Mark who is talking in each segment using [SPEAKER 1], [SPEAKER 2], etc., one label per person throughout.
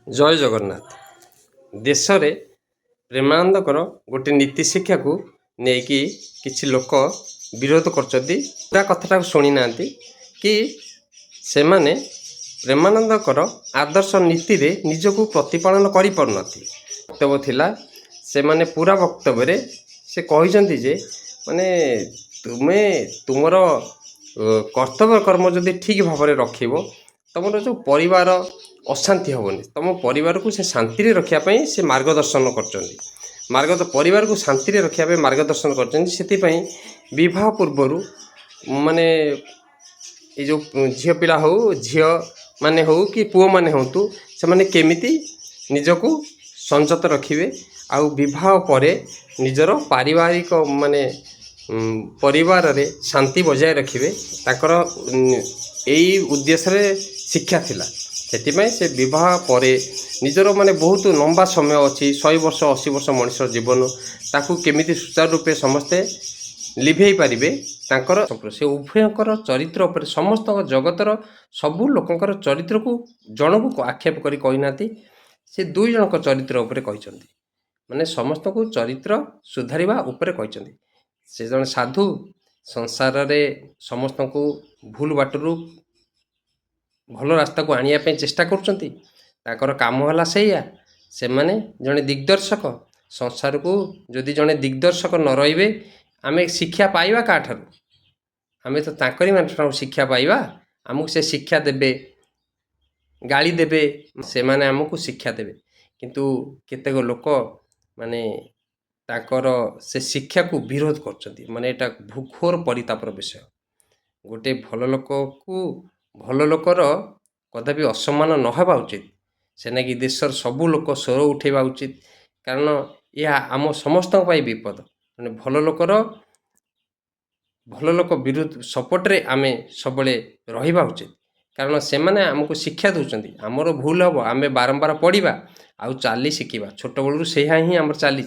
[SPEAKER 1] जय जगन्नाथ। देश रे प्रेमानंदकर गोटे नीति शिक्षा को लेकिन किसी लोक विरोध कर कथा शुणी ना कि से माने प्रेमानंदकर आदर्श नीति रे निजको प्रतिपालन कर वक्तव्य थिला। से माने पूरा वक्तव्य से कहते जे माने तुम्हें तुमर कर्तव्य कर्म जदि ठीक भाव में रखिब तुम जो परिवार अशांति हेनी तुम परिवार को से शांति रखापी से मार्गदर्शन कर परिवार को शांति रखापी मार्गदर्शन कर पूर्वर माने ये जो झील पिला हो झी माने हो कि पुओ माने होतु से माने केमिति निजको संजत रखिए आउ विवाह परे निजर पारिवारिक माने परिवार रे शांति बजाय रखिए ताकर यही उद्देश्य शिक्षा थिला। से से विवाह परे निजर माने बहुत लंबा समय अच्छी 100 वर्ष 80 वर्ष मनुष्य जीवन ताकू केमिति सुचारू रूपे समस्ते लिभे पारिबे तांकर से उभयंकर चरित्र उपर समस्त जगतर सबू लोकंकर चरित्र को जन को आक्षेप करी कहिनाती से दुई जनक चरित्र उपर कहिसंती माने समस्त को चरित्र सुधारिबा उपर कहिसंती। से जन साधु संसार रे समस्त को भूल बाटरू भल रास्ता को आनिया पे चेष्टा करचंती ताकर काम होला सेया से माने जने दिग्दर्शक संसार को जदि जने दिग्दर्शक न रहिबे आमे शिक्षा पाइबा काठारु आमे तो ताकरी मान शिक्षा पाइबा आमको से शिक्षा देबे गाली देबे से माने आमको शिक्षा देबे किंतु केतेक लोक माने ताकर से शिक्षा को विरोध करचंती माने एटा घोर परितापर विषय। गोटे भल लोक को भल लोकर कदापि असम्मान न होगा उचित से ना कि देशर सबू लोक स्वर उठेबा उचित कारण यह आम समस्त विपद माने भल लोक विरुद्ध सपोर्ट रे आमे सबले रहिबा उचित कारण से माने हमको शिक्षा दउचंती हमर भूल हम आमे बारंबार पढ़िबा आउ चाली शिखिबा छोट बलू से ही आम चली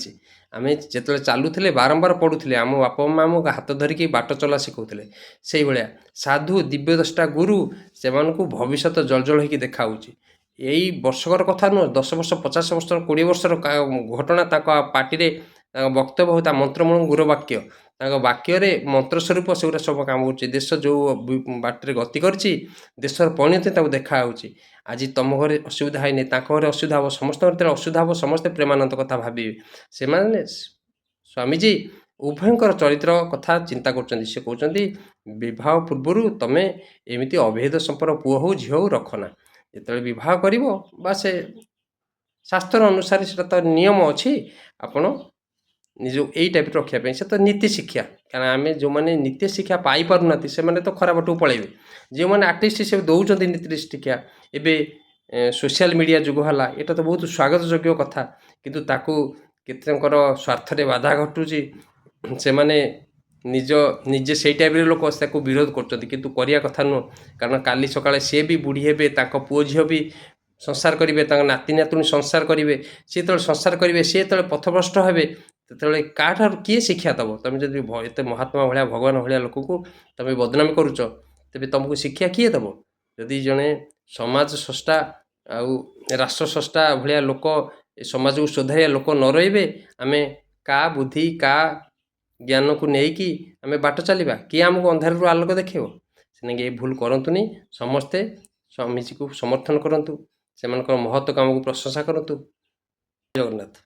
[SPEAKER 1] आमे जिते चलुले बारंबार पढ़ुले आम बापा माँ आमको हाथ धरिकी बाट चला शिखुले से भाया साधु दिव्य दृष्टा गुरु से भविष्य जलजल होगी देखा यही वर्षकर कथा नुह 10 वर्ष 50 वर्ष 20 वर्षर घटना पार्टी वक्तव्य होता मंत्रमूल गुरु वाक्य वाक्य मंत्र स्वरूप से सब काम हो देश जो बाटर गति कर देशर परिणति देखा आज तुम घरे असुविधा है घरे असुविधा हम समस्त असुविधा हम समस्ते प्रेमानंद कथा भावे से माने स्वामीजी उभयंकर चरित्र कथा चिंता कर कहते विवाह पूर्वर तुमे एमती अभेद संपर्क पुओ हो झी हो रखना जो विवाह कर से शास्त्र अनुसार से तो नियम अच्छी आपण निज यही टाइप रखापी से तो नीति शिक्षा कारण आम जो मैंने नीति शिक्षा पाई पारना से मैंने तो खराब बाटू पलैबे जो मैंने आर्टिस्ट से दौरान नीति शिक्षा एवं सोशल मीडिया जुग है यहाँ तो बहुत स्वागत योग्य कथा किंतु ताकू केतर स्वार्थ बाधा घटुची से माने निज निजे से टाइप लोक विरोध कर कथा नुह कारण काली सकाळे सी भी बुढ़ी हे पुओ झील भी संसार करेंगे नाती नातुणी संसार करेंगे सी तो संसार करेंगे सी तो पथभ्रष्ट हे तो क्या किए शिक्षा दब तुम जब एत महात्मा भाया भगवान भाया लोक को तुम बदनामी करुच तेज तुमको शिक्षा किए दब जदि जड़े समाज स्रष्टा आउ राष्ट्र स्रष्टा भाया लोक समाज को सुधारिया लोक न रे आम का बुद्धि का ज्ञान को लेकिन आम बाट चलवा किए आमको अंधार रू आलोक देखेब से भूल करतुनि समस्ते स्वामीजी को समर्थन करंतु से महत्व काम को प्रशंसा करंतु। जगन्नाथ।